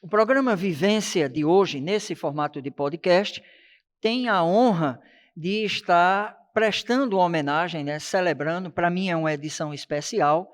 O programa Vivência de hoje, nesse formato de podcast, tem a honra de estar prestando homenagem, né, celebrando, para mim é uma edição especial,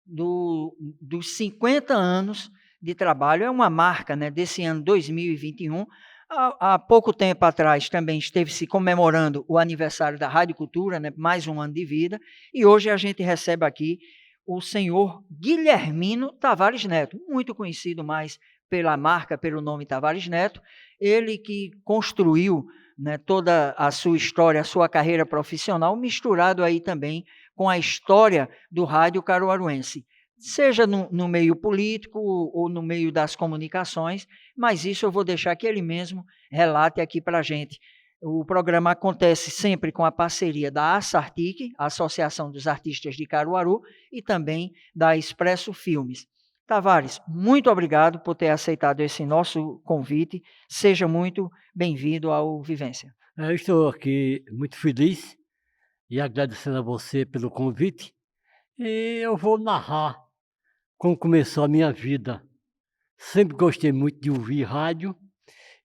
dos 50 anos de trabalho, é uma marca, né, desse ano 2021. Há pouco tempo atrás também esteve se comemorando o aniversário da Rádio Cultura, né, mais um ano de vida, e hoje a gente recebe aqui o senhor Guilhermino Tavares Neto, muito conhecido mais pela marca, pelo nome Tavares Neto, ele que construiu, né, toda a sua história, a sua carreira profissional, misturado aí também com a história do rádio caruaruense, seja no meio político ou no meio das comunicações, mas isso eu vou deixar que ele mesmo relate aqui para a gente. O programa acontece sempre com a parceria da Assartic, Associação dos Artistas de Caruaru, e também da Expresso Filmes. Tavares, muito obrigado por ter aceitado esse nosso convite. Seja muito bem-vindo ao Vivência. Eu estou aqui muito feliz e agradecendo a você pelo convite. E eu vou narrar como começou a minha vida. Sempre gostei muito de ouvir rádio.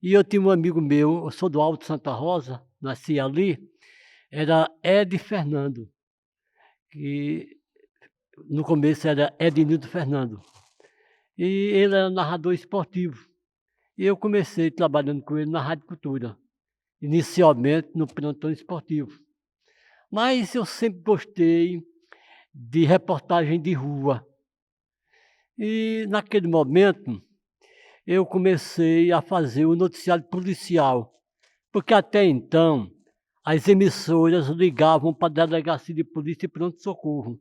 E eu tinha um amigo meu, eu sou do Alto Santa Rosa, nasci ali, era Ed Fernando, que no começo era Ednildo Fernando. E ele era narrador esportivo. E eu comecei trabalhando com ele na Rádio Cultura, inicialmente no plantão esportivo. Mas eu sempre gostei de reportagem de rua. E naquele momento eu comecei a fazer o noticiário policial, porque até então as emissoras ligavam para a delegacia de polícia e pronto-socorro.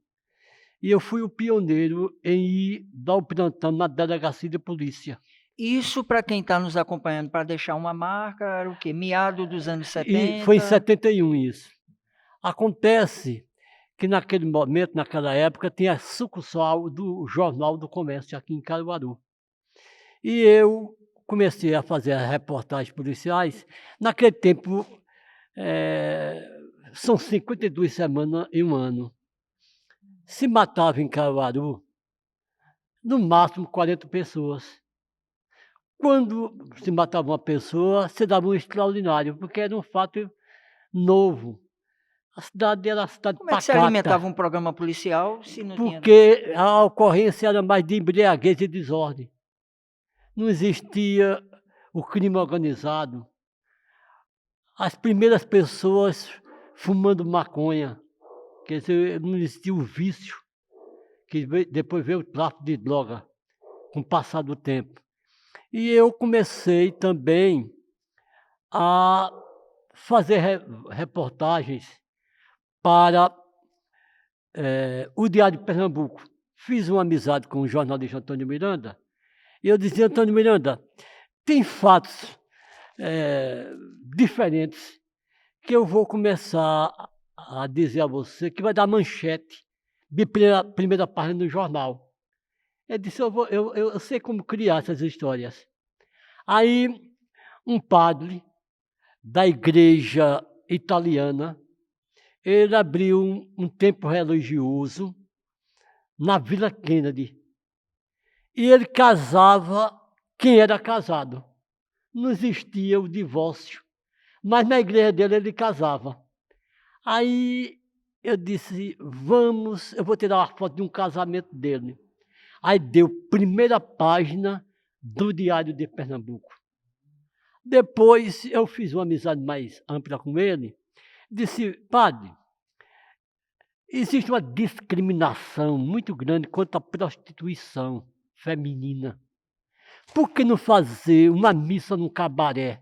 E eu fui o pioneiro em ir dar o plantão na delegacia de polícia. Isso, para quem está nos acompanhando, para deixar uma marca, era o quê? Meado dos anos E foi em 70? 71 isso. Acontece que naquele momento, naquela época, tinha a sucursal do Jornal do Comércio aqui em Caruaru. E eu comecei a fazer as reportagens policiais. Naquele tempo, são 52 semanas em um ano. Se matava em Caruaru, no máximo 40 pessoas. Quando se matava uma pessoa, se dava um extraordinário, porque era um fato novo. A cidade era uma cidade Como é que se alimentava pacata, um programa policial se não tinha... porque a ocorrência era mais de embriaguez e desordem. Não existia o crime organizado. As primeiras pessoas fumando maconha, quer dizer, não existia o vício, depois veio o tráfico de droga, com o passar do tempo. E eu comecei também a fazer reportagens para o Diário de Pernambuco. Fiz uma amizade com o jornalista Antônio Miranda, e eu dizia, Antônio Miranda, tem fatos diferentes que eu vou começar a dizer a você que vai dar manchete de primeira página do jornal. Ele disse, eu sei como criar essas histórias. Aí, um padre da igreja italiana, ele abriu um templo religioso na Vila Kennedy. E ele casava quem era casado. Não existia o divórcio. Mas na igreja dele ele casava. Aí eu disse, eu vou tirar uma foto de um casamento dele. Aí deu primeira página do Diário de Pernambuco. Depois eu fiz uma amizade mais ampla com ele. Disse, padre, existe uma discriminação muito grande contra a prostituição feminina. Por que não fazer uma missa num cabaré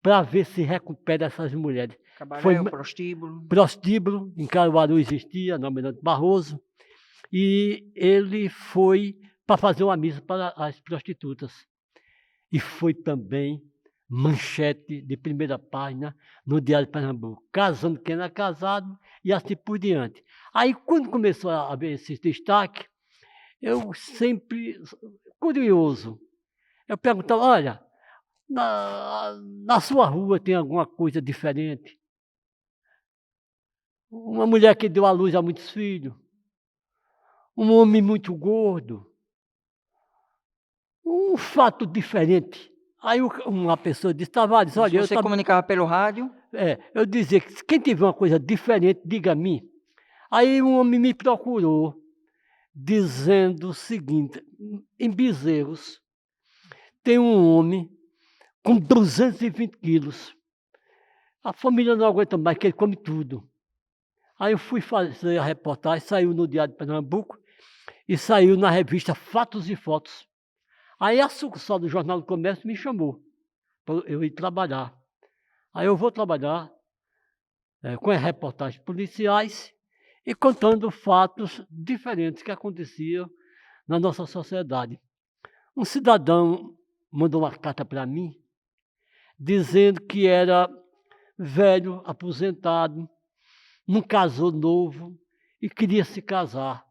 para ver se recupera essas mulheres? Cabaré, o prostíbulo. Prostíbulo, em Caruaru existia, no Almirante Barroso, e ele foi para fazer uma missa para as prostitutas. E foi também manchete de primeira página no Diário de Pernambuco, casando quem era casado e assim por diante. Aí, quando começou a haver esse destaque, eu sempre, curioso, eu perguntava, olha, na sua rua tem alguma coisa diferente? Uma mulher que deu à luz a muitos filhos, um homem muito gordo, Um fato diferente. Aí uma pessoa disse: Tavares, Se olha, você comunicava pelo rádio, eu dizia que quem tiver uma coisa diferente, diga a mim. Aí um homem me procurou, dizendo o seguinte: em Bezerros tem um homem com 220 quilos. A família não aguenta mais, que ele come tudo. Aí eu fui fazer a reportagem, saiu no Diário de Pernambuco e saiu na revista Fatos e Fotos. Aí a sucursal do Jornal do Comércio me chamou para eu ir trabalhar. Aí eu vou trabalhar com as reportagens policiais e contando fatos diferentes que aconteciam na nossa sociedade. Um cidadão mandou uma carta para mim, dizendo que era velho, aposentado, não casou novo e queria se casar.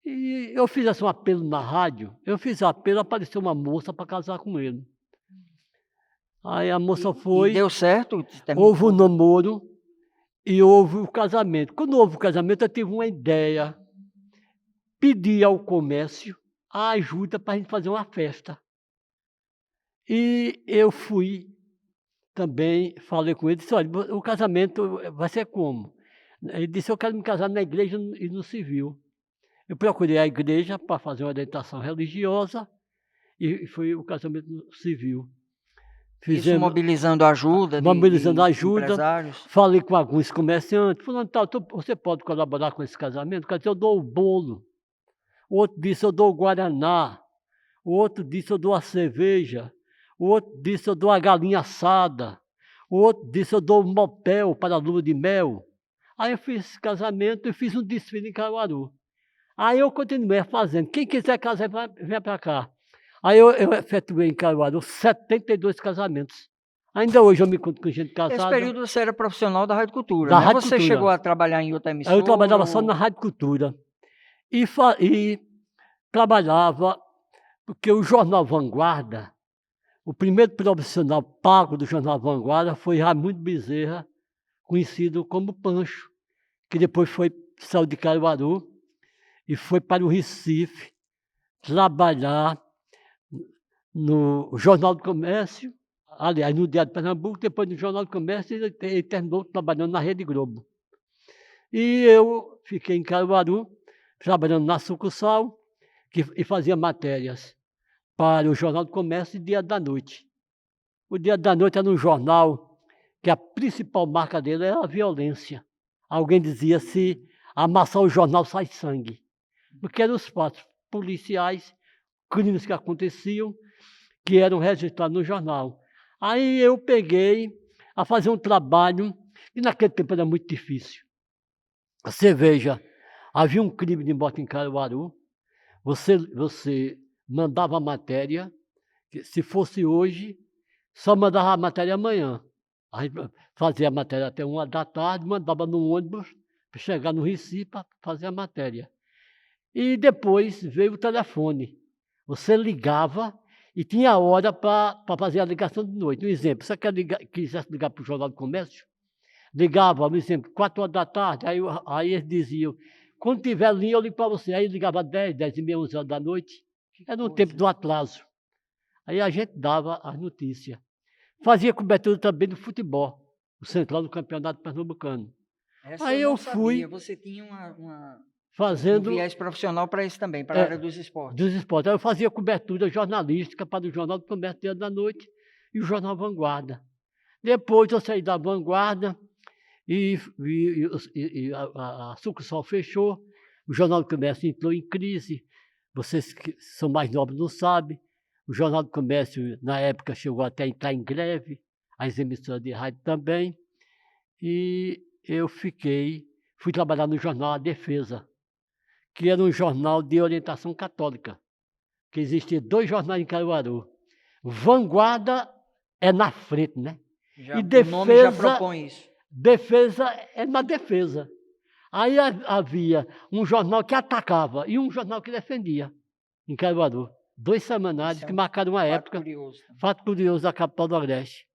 E eu fiz assim, um apelo na rádio, apareceu uma moça para casar com ele. Aí a moça e foi, deu certo? houve o namoro e houve o casamento. Quando houve o casamento, eu tive uma ideia, pedi ao comércio a ajuda para a gente fazer uma festa. E eu fui também, falei com ele, disse: olha, o casamento vai ser como? Ele disse: eu quero me casar na igreja e no civil. Eu procurei a igreja para fazer uma orientação religiosa e foi o casamento civil. Isso mobilizando ajuda mobilizando de ajuda, empresários? falei com alguns comerciantes, falando: tal, você pode colaborar com esse casamento? Quer dizer, eu dou o bolo. O outro disse: eu dou o guaraná. O outro disse: eu dou a cerveja. O outro disse: eu dou a galinha assada. O outro disse: eu dou o mopel para a lua de mel. Aí eu fiz esse casamento e fiz um desfile em Caruaru. Aí eu continuei fazendo. Quem quiser casar, vem para cá. Aí eu efetuei em Caruaru 72 casamentos. Ainda hoje eu me encontro com gente Esse casada. período você era profissional da Rádio Cultura, Da né? Rádio Você Cultura. chegou a trabalhar em outra Aí emissora? eu trabalhava só na Rádio Cultura. E trabalhava, porque o Jornal Vanguarda, o primeiro profissional pago do Jornal Vanguarda foi Raimundo Bezerra, conhecido como Pancho, que depois saiu de Caruaru e foi para o Recife trabalhar no Jornal do Comércio, aliás, no Diário de Pernambuco, depois no Jornal do Comércio, ele terminou trabalhando na Rede Globo. E eu fiquei em Caruaru, trabalhando na sucursal, e fazia matérias para o Jornal do Comércio e Dia da Noite. O Dia da Noite era um jornal que a principal marca dele era a violência. Alguém dizia: se amassar o jornal sai sangue. Porque eram os fatos policiais, crimes que aconteciam, que eram registrados no jornal. Aí eu peguei a fazer um trabalho, e naquele tempo era muito difícil. Você veja, havia um crime de morte em Caruaru, você mandava a matéria, que se fosse hoje, só mandava a matéria amanhã. Aí fazia a matéria até 1h da tarde, mandava no ônibus para chegar no Recife para fazer a matéria. E depois veio o telefone. Você ligava e tinha hora para fazer a ligação de noite. Um exemplo, você quisesse ligar para o Jornal do Comércio, ligava, por exemplo, 4h da tarde, aí eles diziam: quando tiver linha, eu ligo para você. Aí ligava 10, 10h30, 11h da noite. Era um tempo do atraso. Aí a gente dava as notícias. Fazia cobertura também do futebol, o central do Campeonato Pernambucano. Essa Aí eu eu não fui sabia. Você tinha um fazendo viés profissional para isso também, para a área dos esportes. dos esportes. Aí eu fazia cobertura jornalística para o Jornal do Comércio Dia da Noite e o Jornal Vanguarda. Depois eu saí da Vanguarda e a sucursal fechou, o Jornal do Comércio entrou em crise. Vocês que são mais novos não sabem. O Jornal do Comércio, na época, chegou até a entrar em greve, as emissoras de rádio também. E eu fui trabalhar no jornal A Defesa, que era um jornal de orientação católica, que existia 2 jornais em Caruaru. Vanguarda é na frente, né? E O nome já propõe isso. Defesa é na defesa. Aí havia um jornal que atacava e um jornal que defendia em Caruaru. 2 semanários que marcaram uma época. Curioso. Fato curioso da capital do Agreste.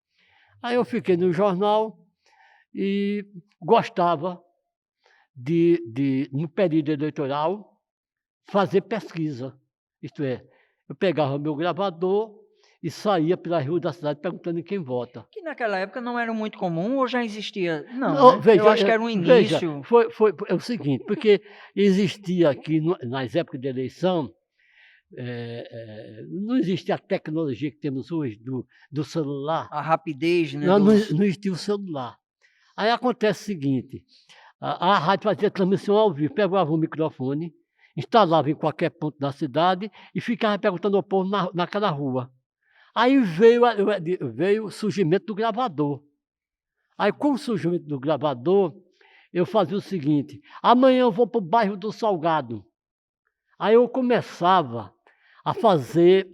Aí eu fiquei no jornal e gostava no período eleitoral, fazer pesquisa. Isto é, Eu pegava o meu gravador e saía pela rua da cidade perguntando em quem vota. Que naquela época não era muito comum ou já existia? Não, Não, né? veja, Eu acho que era um veja, início. é o seguinte, porque existia aqui, nas épocas de eleição, não existia a tecnologia que temos hoje do celular, A rapidez, né, não dos... existia o celular. Aí acontece o seguinte, a rádio fazia transmissão ao vivo, pegava um microfone, instalava em qualquer ponto da cidade e ficava perguntando ao povo naquela rua. Aí veio o surgimento do gravador. Aí, com o surgimento do gravador, eu fazia o seguinte: amanhã eu vou para o bairro do Salgado. Aí eu começava a fazer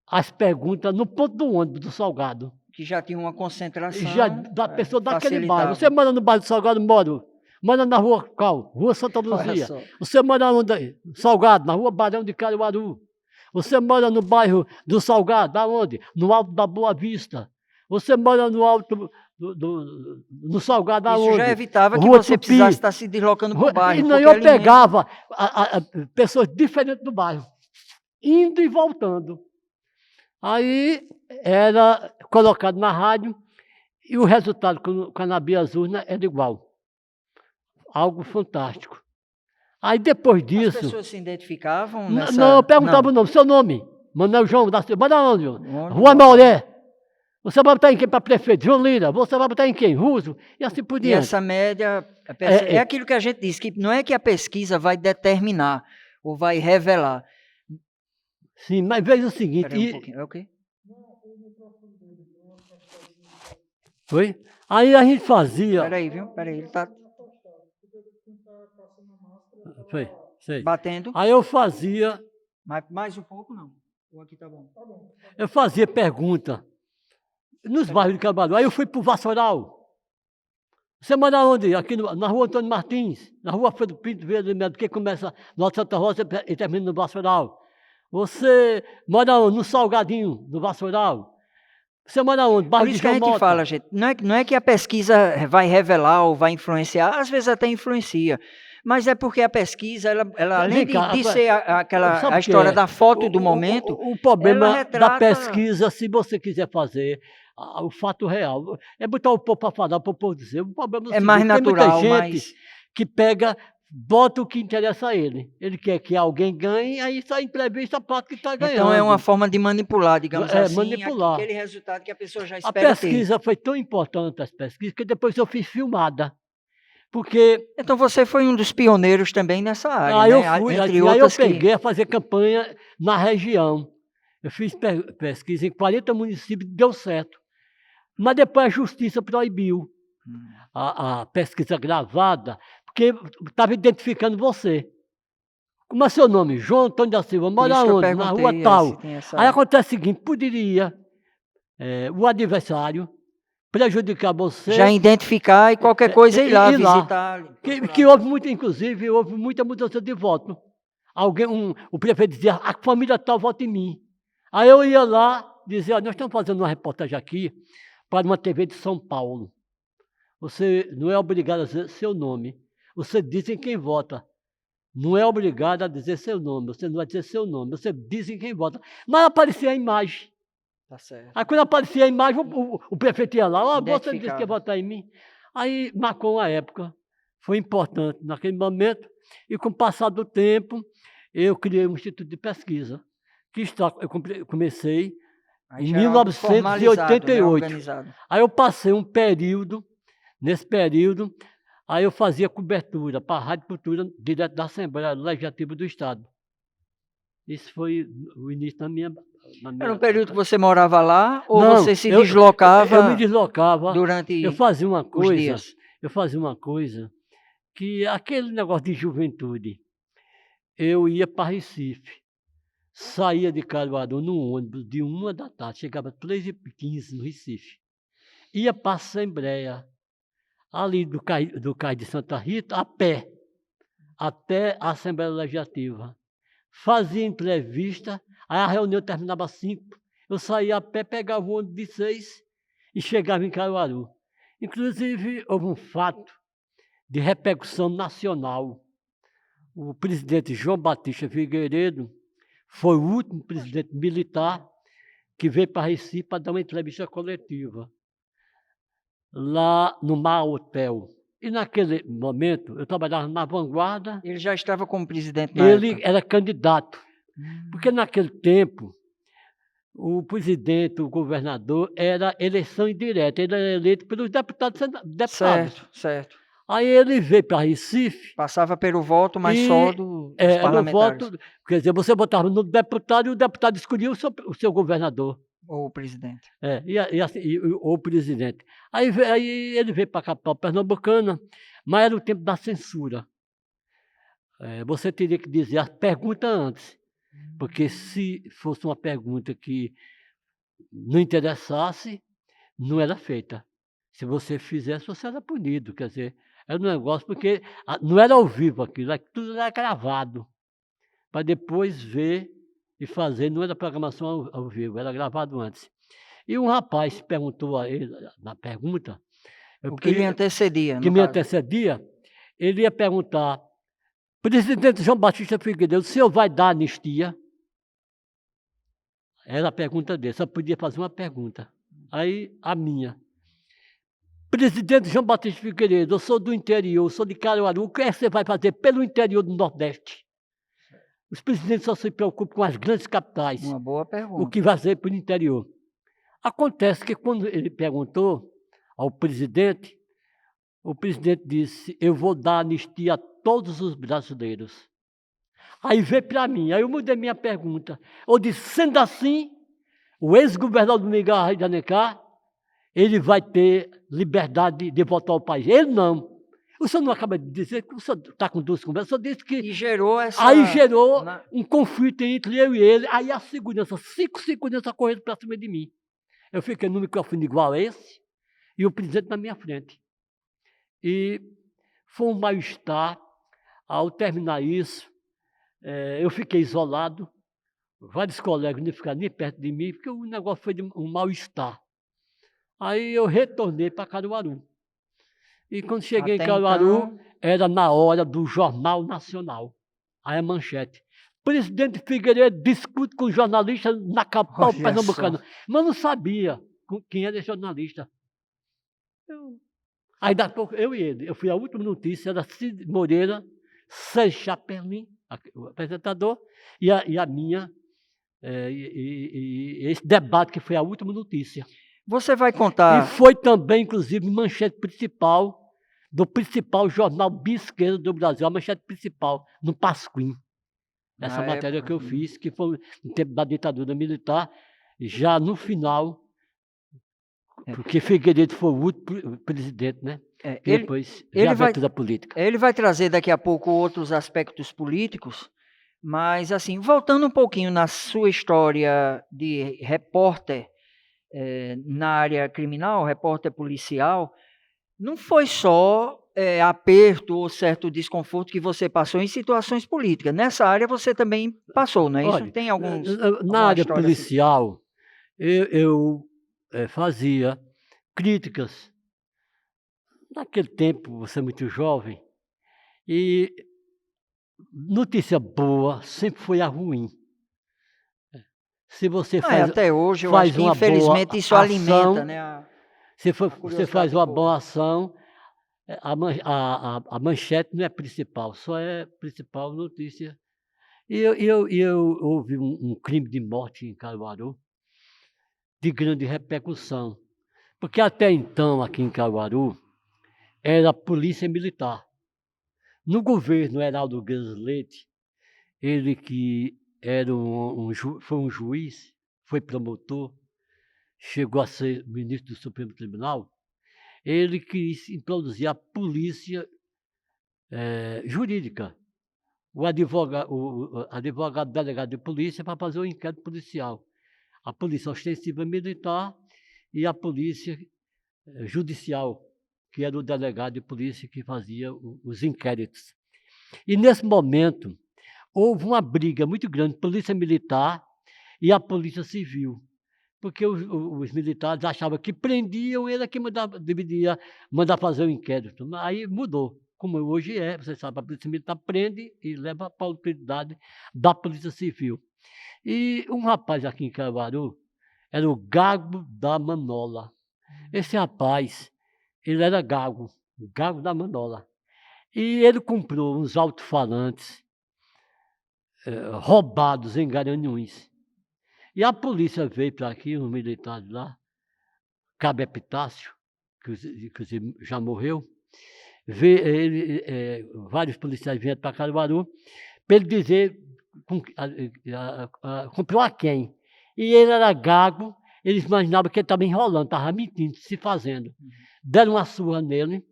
as perguntas no ponto do ônibus do Salgado. que já tinha uma concentração. Já da pessoa daquele facilitava. bairro. Você mora no bairro do Salgado? Moro. Mora na rua qual? Rua Santa Olha Luzia. só. Você mora onde? Salgado, na rua Barão de Caruaru. Você mora no bairro do Salgado, aonde? No Alto da Boa Vista. Você mora no Alto no Salgado, aonde? Isso já evitava que Rua você Tupi. precisasse estar se deslocando para o bairro. E não, porque eu alimento- pegava pessoas diferentes do bairro, indo e voltando. Aí era colocado na rádio e o resultado com a Nabi Azul era igual. Algo fantástico. Aí depois As disso... pessoas se identificavam nessa... Não, eu perguntava o nome, seu nome. Manuel João da Silva. Mora onde? Onde? Rua Mauré. Você vai botar em quem para prefeito? João Lira. Você vai botar em quem? Russo. E assim por E diante. essa média... É, É aquilo que a gente disse, que não é que a pesquisa vai determinar ou vai revelar. Sim, mas veja o seguinte... Espera aí um pouquinho. É o quê? Foi? Aí a gente fazia... Espera aí, viu? Espera aí, ele está Foi, sei. batendo. Aí eu fazia... Mais um pouco, não. Ou aqui tá bom. Eu fazia pergunta nos bairros de Caruaru. Aí eu fui para o Vassoural. Você mora onde? Aqui na rua Antônio Martins, na rua Pedro Pinto Verde Melo, que começa no Alto Santa Rosa e termina no Vassoural. Você mora onde? No Salgadinho, no Vassoural. Você mora onde? Por Bairro de isso que a gente Jamota. fala, gente, não é que a pesquisa vai revelar ou vai influenciar, às vezes até influencia, mas é porque a pesquisa, ela além Vem cá, de ser sabe a o que história é? da foto do momento, O problema ela retrata- da pesquisa, se você quiser fazer o fato real, é botar o povo para falar, para o povo dizer. O problema é mais tem natural, muita gente mas... que pega, bota o que interessa a ele. Ele quer que alguém ganhe, aí sai entrevista a parte que está ganhando. Então é uma forma de manipular, digamos assim, manipular. aquele resultado que a pessoa já A espera ter. pesquisa foi tão importante, as pesquisas, que depois eu fiz filmada. Porque Então você foi um dos pioneiros também nessa área, aí eu né? fui, Entre aí eu outras peguei a fazer campanha na região. Eu fiz pesquisa em 40 municípios, deu certo. Mas depois a justiça proibiu a pesquisa gravada, porque estava identificando você. Como é seu nome? João Antônio da Silva, Por mora isso que eu onde? Na perguntei, rua tal. se tem essa- Aí acontece o seguinte, poderia o adversário prejudicar você. já identificar e qualquer coisa ir lá ir lá. visitar. Que houve muito, inclusive, houve muita mudança de voto. O prefeito dizia, a família tal vota em mim. Aí eu ia lá, dizia, nós estamos fazendo uma reportagem aqui para uma TV de São Paulo. Você não é obrigado a dizer seu nome. Você diz em quem vota. Não é obrigado a dizer seu nome. Você não vai dizer seu nome. Você diz em quem vota. Mas aparecia a imagem. Tá certo. Aí quando aparecia a imagem, o prefeito ia lá, você disse que Identificava. ia votar em mim. Aí marcou uma época, foi importante naquele momento, e com o passar do tempo, eu criei um instituto de pesquisa, eu comecei Aí em já era algo formalizado, né, 1988. organizado. Aí eu passei um período, nesse período, aí eu fazia cobertura para a Rádio Cultura, direto da Assembleia Legislativa do Estado. Isso foi o início da minha... Era um período que você morava lá ou Não, você se eu deslocava me deslocava. durante Eu fazia uma os coisa, dias? Que aquele negócio de juventude, eu ia para Recife, saía de Caruaru no ônibus de 1h da tarde, chegava às 3h15 no Recife, ia para a Assembleia, ali do Cais de Santa Rita, a pé, até a Assembleia Legislativa. Fazia entrevista, aí a reunião terminava às 5, eu saía a pé, pegava o ônibus de 6 e chegava em Caruaru. Inclusive, houve um fato de repercussão nacional. O presidente João Batista Figueiredo foi o último presidente militar que veio para Recife para dar uma entrevista coletiva, lá no Mar Hotel. E naquele momento, eu trabalhava na Vanguarda, Ele já estava como presidente na ele época. era candidato. Hum. Porque naquele tempo, o presidente, o governador, era eleição indireta, ele era eleito pelos deputados. Certo, certo. Aí ele veio para Recife. Passava pelo voto, mas e só dos era o parlamentares. voto, quer dizer, você votava no deputado e o deputado escolhia o seu governador. Ou o presidente. O presidente. Aí ele veio para a capital pernambucana, mas era o tempo da censura. Você teria que dizer a pergunta antes, porque se fosse uma pergunta que não interessasse, não era feita. Se você fizesse, você era punido. Quer dizer, era um negócio, porque não era ao vivo aquilo, tudo era gravado, para depois ver e fazer, não era programação ao vivo, era gravado antes. E um rapaz perguntou a ele, na pergunta, O que lhe antecedia, que no me caso. antecedia, ele ia perguntar: presidente João Batista Figueiredo, o senhor vai dar anistia? Era a pergunta dele, só podia fazer uma pergunta. Aí a minha: presidente João Batista Figueiredo, eu sou do interior, sou de Caruaru, o que é que você vai fazer pelo interior do Nordeste? Os presidentes só se preocupam com as grandes capitais. Uma boa pergunta. O que vai fazer pelo interior? Acontece que quando ele perguntou ao presidente, o presidente disse: eu vou dar anistia a todos os brasileiros. Aí veio para mim, aí eu mudei minha pergunta. Eu disse: sendo assim, o ex-governador Miguel Arraes de Alencar, ele vai ter liberdade de voltar ao país. Ele não. O senhor não acaba de dizer que o senhor está com duas conversas, o senhor disse que... E gerou essa... Aí gerou um conflito entre eu e ele, aí a segurança, 5 seguranças correram para cima de mim. Eu fiquei no microfone igual a esse, e o presidente na minha frente. E foi um mal-estar. Ao terminar isso, eu fiquei isolado, vários colegas não ficaram nem perto de mim, porque o negócio foi de um mal-estar. Aí eu retornei para Caruaru. E quando cheguei em Caruaru, era na hora do Jornal Nacional. Aí a manchete: presidente Figueiredo discute com jornalista na capital pernambucana. Mas não sabia quem era esse jornalista. Aí daqui a pouco, eu e ele, eu fui a última notícia, era Cid Moreira, Sérgio Chapelin, o apresentador, e a minha, esse debate que foi a última notícia. Você vai contar... E foi também, inclusive, manchete principal do principal jornal bisqueiro do Brasil, a manchete principal, no Pasquim. Essa matéria que eu fiz, que foi no tempo da ditadura militar, já no final, porque Figueiredo foi o último presidente, né? Depois veio a abertura política. Ele vai trazer daqui a pouco outros aspectos políticos, mas assim, voltando um pouquinho na sua história de repórter, na área criminal, repórter policial, não foi só aperto ou certo desconforto que você passou em situações políticas. Nessa área você também passou, não é isso? Olha, tem alguns... Na área policial, assim? eu fazia críticas. Naquele tempo, você é muito jovem, e notícia boa sempre foi a ruim. Se você faz, até hoje, eu acho que infelizmente isso alimenta, né? Se você faz uma boa ação, a manchete não é principal, só é principal notícia. E houve um crime de morte em Caruaru, de grande repercussão. Porque até então, aqui em Caruaru, era a polícia militar. No governo Heraldo Guedes Leite, ele que era foi um juiz, foi promotor, chegou a ser ministro do Supremo Tribunal, ele quis introduzir a polícia jurídica, o advogado delegado de polícia para fazer o inquérito policial, a polícia ostensiva militar e a polícia judicial, que era o delegado de polícia que fazia os inquéritos. E nesse momento, houve uma briga muito grande, polícia militar e a polícia civil, porque os militares achavam que prendiam, ele que deveria mandar fazer o inquérito. Aí mudou. como hoje é, você sabe, a Polícia Militar prende e leva para a autoridade da Polícia Civil. E um rapaz aqui em Caruaru era o Gago da Manola. Esse rapaz, ele era gago, o Gago da Manola. E ele comprou uns alto-falantes roubados em Garanhuns. E a polícia veio para aqui, os militares lá, Cabo Epitácio, que inclusive já morreu, vários policiais vieram para Caruaru, para ele dizer comprou a quem. E ele era gago, eles imaginavam que ele estava enrolando, estava mentindo, se fazendo. Deram uma surra nele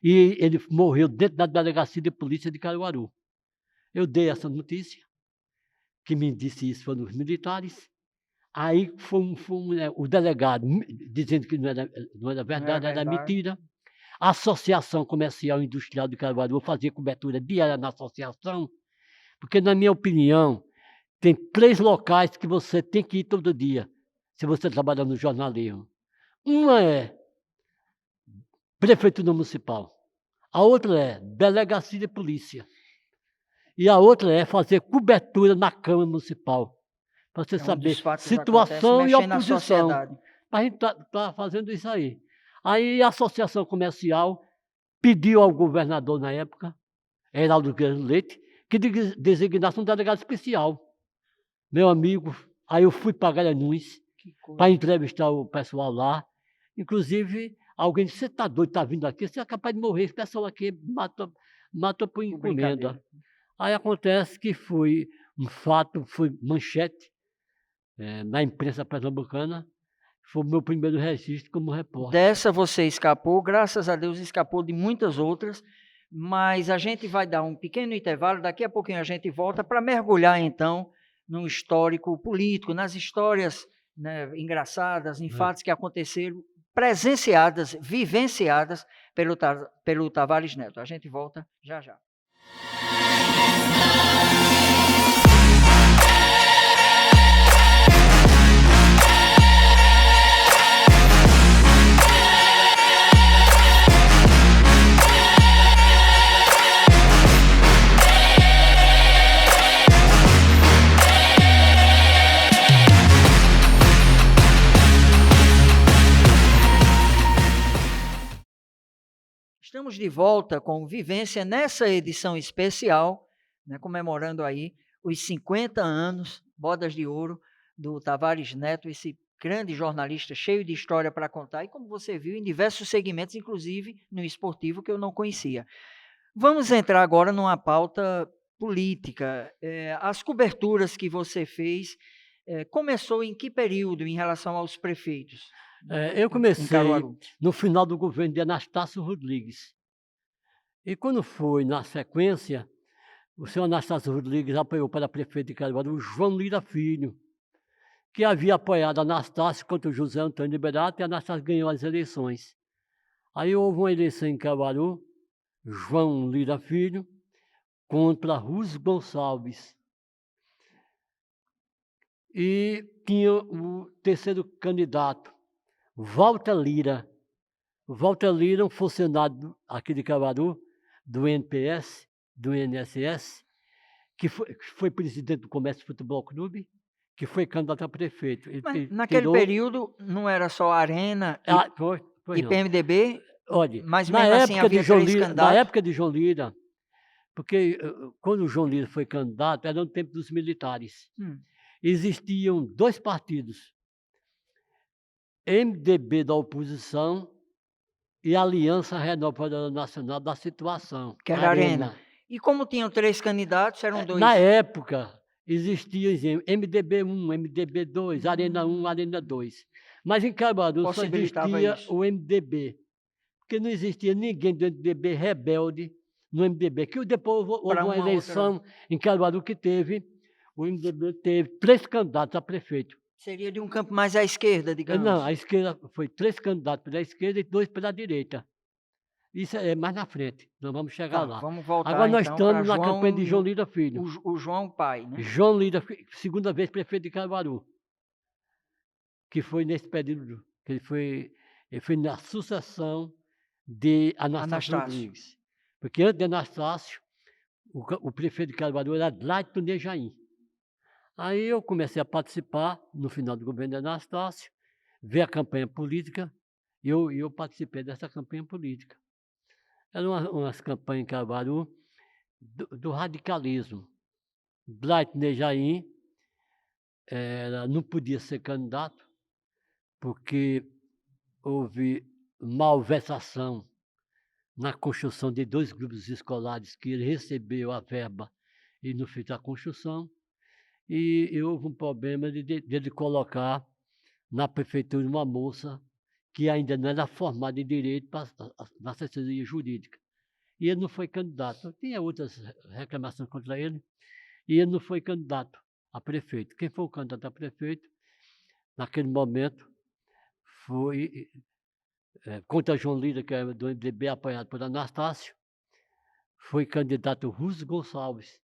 e ele morreu dentro da delegacia de polícia de Caruaru. Eu dei essa notícia, que me disse isso foram os militares. Aí o delegado dizendo que não era verdade, era mentira. A Associação Comercial e Industrial de Caruaru fazia cobertura diária na associação, porque, na minha opinião, tem 3 locais que você tem que ir todo dia, se você trabalhar no jornalismo. Uma é Prefeitura Municipal, a outra é Delegacia de Polícia, e a outra é fazer cobertura na Câmara Municipal, para você saber situação e oposição. A gente está fazendo isso aí. Aí a Associação Comercial pediu ao governador na época, Heraldo Guerreiro Leite, que designasse um delegado especial. Meu amigo, aí eu fui para Garanhuns para entrevistar o pessoal lá. Inclusive, alguém disse, você está doido, está vindo aqui, você é capaz de morrer, esse pessoal aqui matou por encomenda. Aí acontece que foi um fato, foi manchete na imprensa pernambucana, foi o meu primeiro registro como repórter. Dessa você escapou, graças a Deus escapou de muitas outras, mas a gente vai dar um pequeno intervalo, daqui a pouquinho a gente volta para mergulhar então no histórico político, nas histórias, né, engraçadas, em fatos que aconteceram, presenciadas, vivenciadas pelo Tavares Neto. A gente volta já já. Estamos de volta com Vivência nessa edição especial, né, comemorando aí os 50 anos, bodas de ouro, do Tavares Neto, esse grande jornalista cheio de história para contar, e como você viu, em diversos segmentos, inclusive no esportivo, que eu não conhecia. Vamos entrar agora numa pauta política. As coberturas que você fez, começou em que período em relação aos prefeitos? Eu comecei no final do governo de Anastácio Rodrigues. E quando foi na sequência, o senhor Anastácio Rodrigues apoiou para prefeito de Caruaru o João Lira Filho, que havia apoiado Anastácio contra o José Antônio Liberato, e Anastácio ganhou as eleições. Aí houve uma eleição em Caruaru, João Lira Filho contra Ruz Gonçalves. E tinha o terceiro candidato, Walter Lira. O Walter Lira, um funcionário aqui de Caruaru, do NPS, do INSS, que foi presidente do Comércio Futebol Clube, que foi candidato a prefeito. Mas naquele período não era só Arena e PMDB? Olha, mas mesmo assim havia 3 candidatos? Na época de João Lira, porque quando o João Lira foi candidato, era no tempo dos militares. Existiam 2 partidos, MDB da oposição e Aliança Renovação Nacional da Situação. Que era Arena. E como tinham 3 candidatos, eram 2? Na época, existiam MDB 1, MDB 2, Arena 1, Arena 2. Mas em Caruaru só existia o MDB. Porque não existia ninguém do MDB rebelde no MDB. Que depois houve uma eleição em Caruaru que o MDB teve 3 candidatos a prefeito. Seria de um campo mais à esquerda, digamos? Não, a esquerda foi 3 candidatos pela esquerda e 2 pela direita. Isso é mais na frente, nós vamos chegar lá. Vamos voltar. Agora nós estamos na campanha de João Lira Filho. O João pai, né? João Lira, segunda vez prefeito de Caruaru. Que foi nesse período, que ele foi na sucessão de Anastácio Rodrigues. Porque antes de Anastácio, o prefeito de Caruaru era Dlaito Nejaim. Aí eu comecei a participar, no final do governo de Anastácio, ver a campanha política, e eu participei dessa campanha política. Eram umas campanhas em Caruaru do radicalismo. Dlaito Nejaim não podia ser candidato, porque houve malversação na construção de 2 grupos escolares que ele recebeu a verba e não fez a construção. E houve um problema de ele colocar na prefeitura uma moça que ainda não era formada em direito na assessoria jurídica. E ele não foi candidato. Tinha outras reclamações contra ele, e ele não foi candidato a prefeito. Quem foi o candidato a prefeito, naquele momento, foi contra João Lira, que era do MDB, apoiado por Anastácio, foi candidato Russo Gonçalves,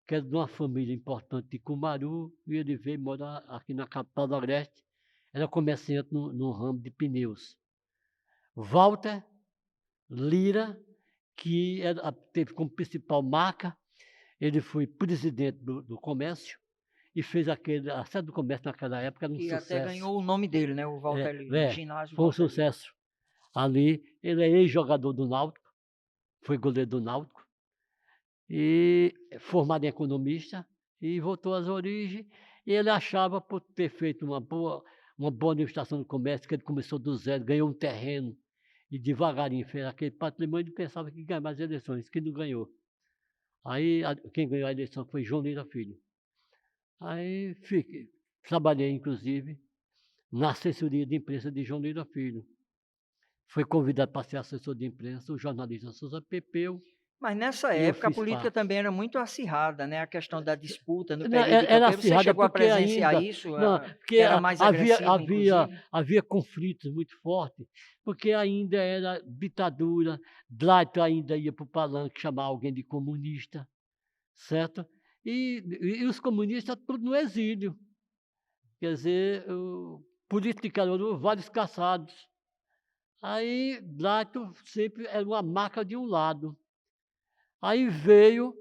que era de uma família importante de Cumaru, e ele veio morar aqui na capital do Agreste, era comerciante no ramo de pneus. Walter Lira, que teve como principal marca, ele foi presidente do comércio e fez a sede do comércio naquela época, era um sucesso. E até ganhou o nome dele, né? O Walter Lira, ginásio foi um Walter Lira. sucesso. Ali, ele é ex-jogador do Náutico, foi goleiro do Náutico, e formado em economista, e voltou às origens, e ele achava, por ter feito uma boa administração do comércio, que ele começou do zero, ganhou um terreno, e devagarinho fez aquele patrimônio, ele pensava que ganhava as eleições, que não ganhou. Aí, quem ganhou a eleição foi João Lira Filho. Aí, trabalhei, inclusive, na assessoria de imprensa de João Lira Filho. Foi convidado para ser assessor de imprensa o jornalista Souza Pepeu. Mas nessa época a política também era muito acirrada, né? A questão da disputa no Não, período de era campanha. Você acirrada chegou a porque presenciar ainda, isso? não, porque Que era mais agressivo, inclusive? havia conflitos muito fortes, porque ainda era ditadura, Dlaito ainda ia para o palanque chamar alguém de comunista, certo? E os comunistas tudo no exílio. Quer dizer, político de Caruaru, vários caçados. Aí Dlaito sempre era uma marca de um lado. Aí veio,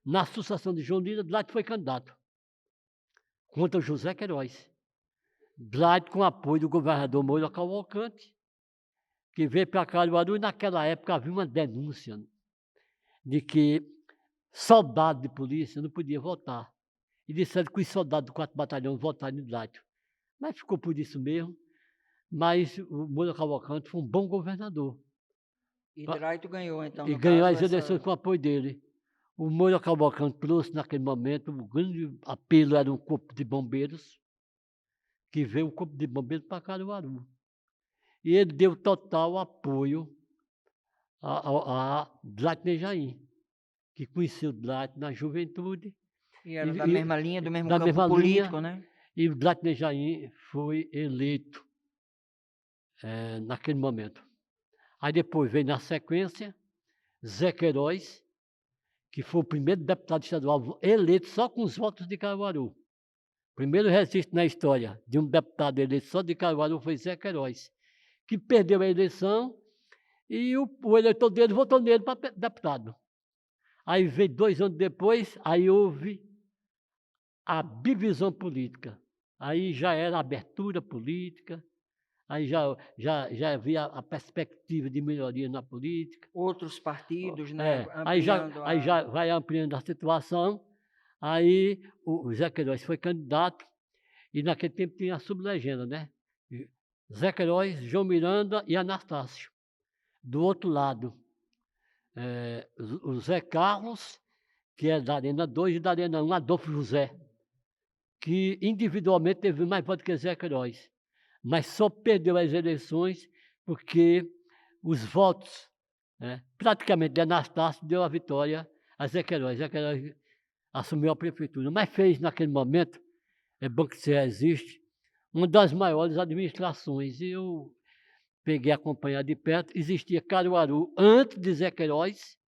na sucessão de João Lira, Dlaito foi candidato contra José Queiroz. Dlaito com apoio do governador Moura Cavalcante, que veio para Caruaru, e naquela época havia uma denúncia de que soldado de polícia não podia votar. E disseram que os soldados do 4º Batalhão votaram em Dlaito. Mas ficou por isso mesmo. Mas o Moura Cavalcante foi um bom governador. E Dlaito ganhou, então, E ganhou as eleições com o apoio dele. O Moura Cavalcante trouxe, naquele momento, o grande apelo era um corpo de bombeiros, que veio o corpo de bombeiros para Caruaru. E ele deu total apoio a Dlaito Nejaim, que conheceu Dlaito na juventude. E era da mesma linha, do mesmo campo político, né? E o Dlaito Nejaim foi eleito naquele momento. Aí depois veio, na sequência, Zé Queiroz, que foi o primeiro deputado estadual eleito só com os votos de Caruaru. Primeiro registro na história de um deputado eleito só de Caruaru foi Zé Queiroz, que perdeu a eleição e o eleitor dele votou nele para deputado. Aí veio 2 anos depois, aí houve a divisão política. Aí já era abertura política, aí já havia a perspectiva de melhoria na política. Outros partidos, né? Aí já vai ampliando a situação. Aí o Zé Queiroz foi candidato, e naquele tempo tinha a sublegenda, né? Zé Queiroz, João Miranda e Anastácio. Do outro lado, o Zé Carlos, que é da Arena 2, e da Arena 1, Adolfo José, que individualmente teve mais votos que Zé Queiroz, mas só perdeu as eleições porque os votos, praticamente de Anastácio, deu a vitória a Zé Queiroz. Zé Queiroz assumiu a prefeitura, mas fez naquele momento, é bom que você existe, uma das maiores administrações. E eu peguei a acompanhar de perto. Existia Caruaru antes de Zé Queiroz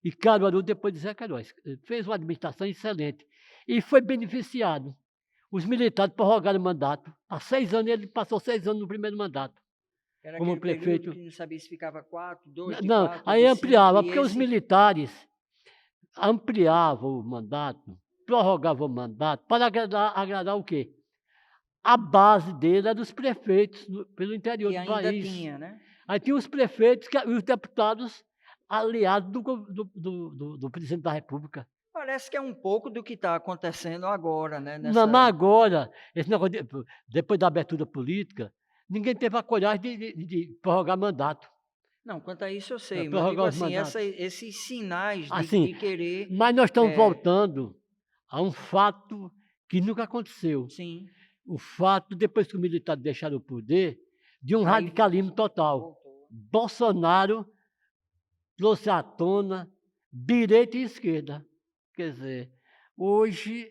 e Caruaru depois de Zé Queiroz. Ele fez uma administração excelente e foi beneficiado. Os militares prorrogaram o mandato. Há 6 anos, ele passou 6 anos no primeiro mandato. Era como aquele período prefeito. que não sabia se ficava 4, 2 de Não, 4, aí de 5, ampliava, e porque os esse militares ampliavam o mandato, prorrogavam o mandato, para agradar o quê? A base dele era dos prefeitos pelo interior que do ainda país. tinha, né? Aí tinha os prefeitos e os deputados aliados do presidente da República. Parece que é um pouco do que está acontecendo agora, né, Não, mas nessa agora, esse negócio depois da abertura política, ninguém teve a coragem de prorrogar mandato, não, quanto a isso eu sei, mas eu digo prorrogar os assim, mandatos. esses sinais de Assim, de querer mas nós estamos eh, voltando a um fato que nunca aconteceu. sim, O fato, depois que os militares deixaram o poder, de um aí radicalismo total. voltou. Bolsonaro trouxe à tona direita e esquerda. Quer dizer, hoje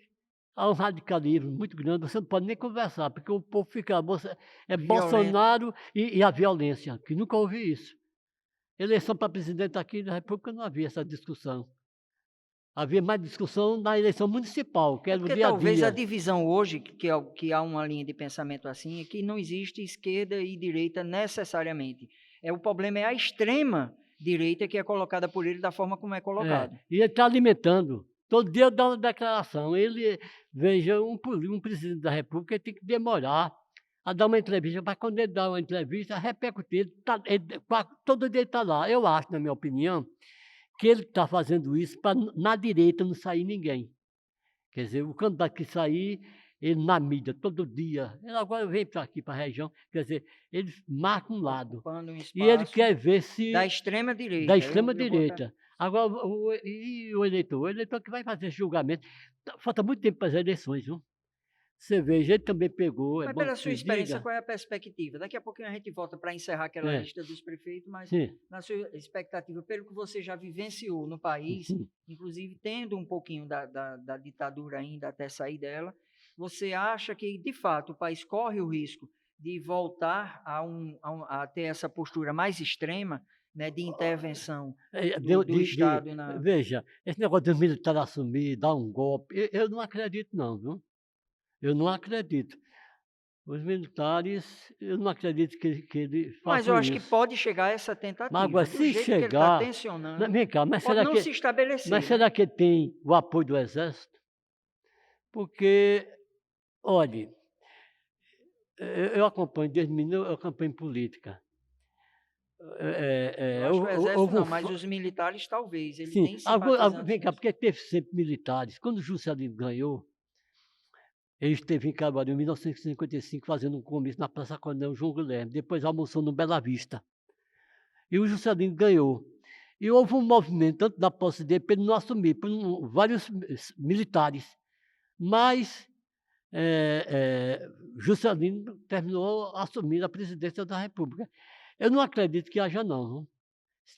há um radicalismo muito grande, você não pode nem conversar, porque o povo fica, Violento. Bolsonaro e a violência, que nunca ouvi isso. Eleição para presidente aqui na República não havia essa discussão. Havia mais discussão na eleição municipal, que É era o porque dia a talvez a dia. divisão hoje, que há uma linha de pensamento assim, é que não existe esquerda e direita necessariamente. O problema é a extrema direita que é colocada por ele da forma como é colocado. E ele está alimentando. Todo dia dá uma declaração. Ele, veja, um presidente da República ele tem que demorar a dar uma entrevista, mas quando ele dá uma entrevista, repercutir, todo dia ele está lá. Eu acho, na minha opinião, que ele está fazendo isso para na direita não sair ninguém. Quer dizer, o candidato que sair, ele na mídia, todo dia, ele agora vem para aqui, para a região, quer dizer, ele marca um lado. Ocupando um E ele espaço quer ver da se extrema da direita. extrema-direita. Agora, o eleitor? O eleitor que vai fazer esse julgamento. Falta muito tempo para as eleições, viu? Você veja, ele também pegou, é Mas bom pela que sua se experiência, diga. qual é a perspectiva? Daqui a pouquinho a gente volta para encerrar aquela É, lista dos prefeitos, mas sim, na sua expectativa, pelo que você já vivenciou no país, sim. inclusive tendo um pouquinho da ditadura ainda até sair dela, você acha que, de fato, o país corre o risco de voltar a ter essa postura mais extrema, né, de intervenção do Estado na... Veja, esse negócio dos militares assumir, dar um golpe, eu não acredito não, viu? Eu não acredito. Os militares, eu não acredito que eles Mas eu façam acho que isso. pode chegar a essa Mas agora, tentativa. Do se jeito que ele está chegar. tensionando, Vem cá, pode não se mas estabelecer, né? será que ele tem o apoio do Exército? Porque, olhe, eu acompanho, desde menino eu acompanho política. Eu acho que o exército Houve não, mas os militares talvez. Ele sim, tem simpatizantes vem cá, nisso. porque teve sempre militares. Quando o Juscelino ganhou, ele esteve em Caruaru em 1955 fazendo um comício na Praça Coronel João Guilherme, depois almoçou no Bela Vista. E o Juscelino ganhou. E houve um movimento, tanto da posse dele, para ele não assumir, por vários militares. Mas Juscelino terminou assumindo a presidência da República. Eu não acredito que haja não.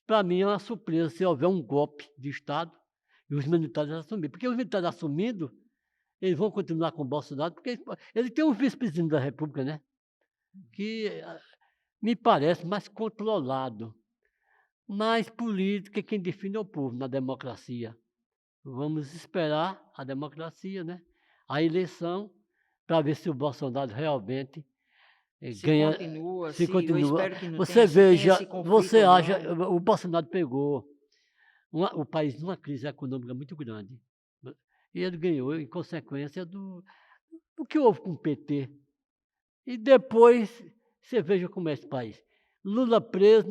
Para mim é uma surpresa se houver um golpe de Estado e os militares assumirem. Porque os militares assumindo, eles vão continuar com o Bolsonaro, porque ele tem um vice-presidente da República, né? Que me parece mais controlado. Mas política, quem define é o povo na democracia. Vamos esperar a democracia, né? A eleição, para ver se o Bolsonaro realmente Se ganha, continua, se eu continua. espero que não Você tenha, se tem veja, esse conflito você ou acha, não. o Bolsonaro pegou o país numa crise econômica muito grande. E ele ganhou em consequência do que houve com o PT. E depois, você veja como é esse país. Lula preso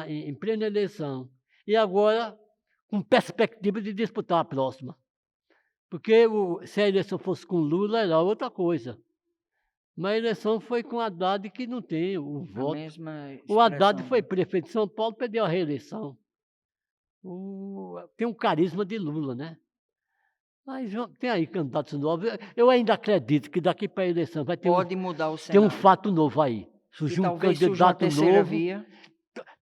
em plena eleição. E agora, com perspectiva de disputar a próxima. Porque se a eleição fosse com Lula, era outra coisa. Mas a eleição foi com Haddad, que não tem o A voto. mesma O Haddad expressão, foi né? prefeito de São Paulo, perdeu a reeleição. Tem um carisma de Lula, né? Mas tem aí candidatos novos. Eu ainda acredito que daqui para a eleição vai Pode mudar o ter um cenário. fato novo aí. Que Surgiu um talvez surja uma candidato terceira novo. via.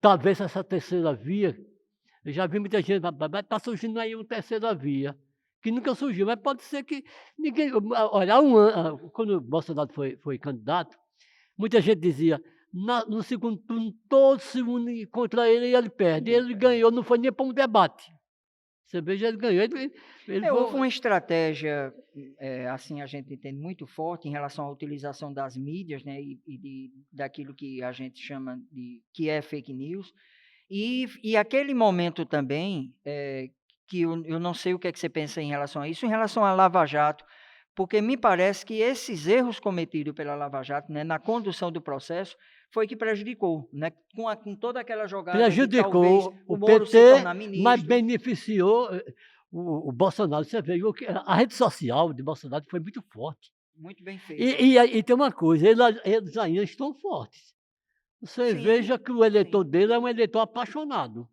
Talvez essa terceira via. Eu já vi muita gente, mas está surgindo aí uma terceira via. Que nunca surgiu, mas pode ser que ninguém. Olha, há um ano, quando o Bolsonaro foi candidato, muita gente dizia, no segundo turno, todos se unem contra ele e ele perde. Ele ganhou, não foi nem para um debate. Você veja, ele ganhou. Ele Houve foi, uma estratégia, assim, a gente entende muito forte em relação à utilização das mídias, né, daquilo que a gente chama de que é fake news. E aquele momento também, que eu não sei o que é que você pensa em relação a isso, em relação à Lava Jato, porque me parece que esses erros cometidos pela Lava Jato, né, na condução do processo, foi que prejudicou, né, com toda aquela jogada de talvez prejudicou o o Moro se PT, tornar mas ministro. beneficiou o Bolsonaro. Você vê, a rede social de Bolsonaro foi muito forte. Muito bem feito. E tem uma coisa, eles ainda estão fortes. Você Sim, veja que o eleitor sim. dele é um eleitor apaixonado.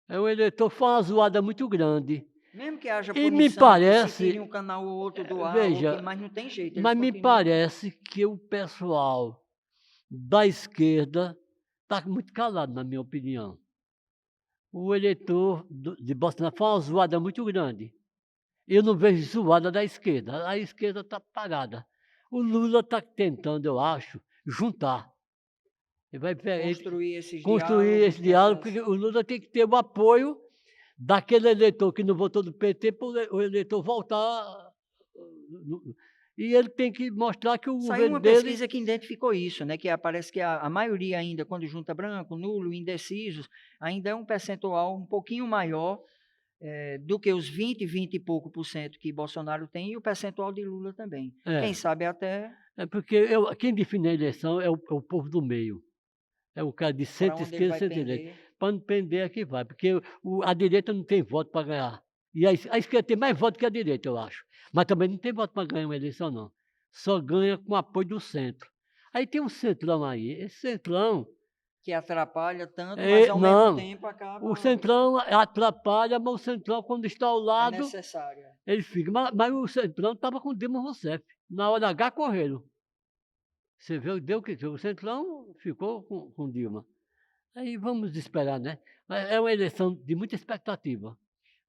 É um eleitor, foi uma zoada muito grande. Mesmo que haja E me punição, que se tire parece, um canal ou outro do ar, veja, mas não tem jeito, eles mas me continuam. parece que o pessoal da esquerda está muito calado, na minha opinião. O eleitor de Bolsonaro foi uma zoada muito grande. Eu não vejo zoada da esquerda. A esquerda está parada. O Lula está tentando, eu acho, juntar. Ele Construir esses construir esse diálogos, diálogo, essas. porque o Lula tem que ter o apoio daquele eleitor que não votou do PT para o eleitor voltar. E ele tem que mostrar que o Saiu governo uma dele. pesquisa que identificou isso, né? Que parece que a maioria ainda, quando junta branco, nulo, indecisos, ainda é um percentual um pouquinho maior do que os 20 e pouco por cento que Bolsonaro tem e o percentual de Lula também. Quem É, sabe até é porque quem define a eleição é o povo do meio. É o cara de para onde ele centro-esquerda e vai centro-direita. pender. Para não pender é que vai, porque a direita não tem voto para ganhar. E a esquerda tem mais voto que a direita, eu acho. Mas também não tem voto para ganhar uma eleição, não. Só ganha com apoio do centro. Aí tem um centrão aí. Esse centrão, Que atrapalha tanto, mas ao mesmo não. tempo O acaba. centrão atrapalha, mas o centrão, quando está ao É lado, necessária. ele fica. Mas o centrão estava com Dilma Rousseff. Na hora H correram. Você vê, deu que o centrão ficou com Dilma. Aí vamos esperar, né? Mas é uma eleição de muita expectativa.